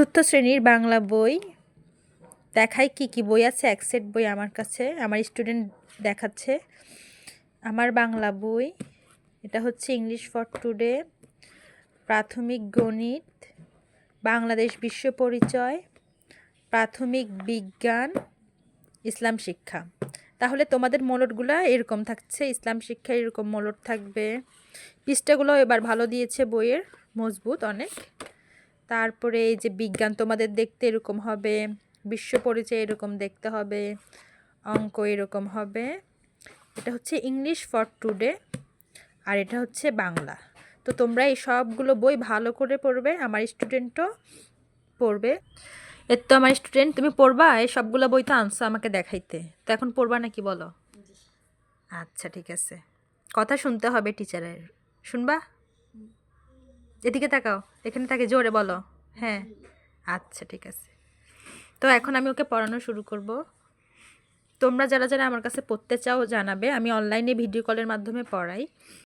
চতুর্থ শ্রেণীর বাংলা বই দেখাই কি কি বই আছে। এক সেট বই আমার কাছে, আমার স্টুডেন্ট দেখাচ্ছে। আমার বাংলা বই, এটা হচ্ছে ইংলিশ ফর টুডে, প্রাথমিক গণিত, বাংলাদেশ বিশ্ব পরিচয়, প্রাথমিক বিজ্ঞান, ইসলাম শিক্ষা। তাহলে তোমাদের মোলটগুলো এরকম থাকছে, ইসলাম শিক্ষা এরকম মোলট থাকবে। পৃষ্ঠাগুলো এবার ভালো দিয়েছে, বইয়ের মজবুত অনেক। তারপরে এই যে বিজ্ঞান তোমাদের দেখতে এরকম হবে, বিশ্ব পরিচয় এরকম দেখতে হবে, অঙ্ক এরকম হবে। এটা হচ্ছে ইংলিশ ফর টুডে, আর এটা হচ্ছে বাংলা। তো তোমরা এই সবগুলো বই ভালো করে পড়বে, আমার স্টুডেন্টও পড়বে। এর তো আমার স্টুডেন্ট, তুমি পড়বা? এই সবগুলো বই তো আনছো আমাকে দেখাইতে, তো এখন পড়বা নাকি বলো? আচ্ছা ঠিক আছে, কথা শুনতে হবে টিচারের, শুনবা? এদিকে তাকাও, এখানে তাকে জোরে বলো। হ্যাঁ, আচ্ছা ঠিক আছে। তো এখন আমি ওকে পড়ানো শুরু করব। তোমরা যারা যারা আমার কাছে পড়তে চাও জানাবে, আমি অনলাইনে ভিডিও কলের মাধ্যমে পড়াই।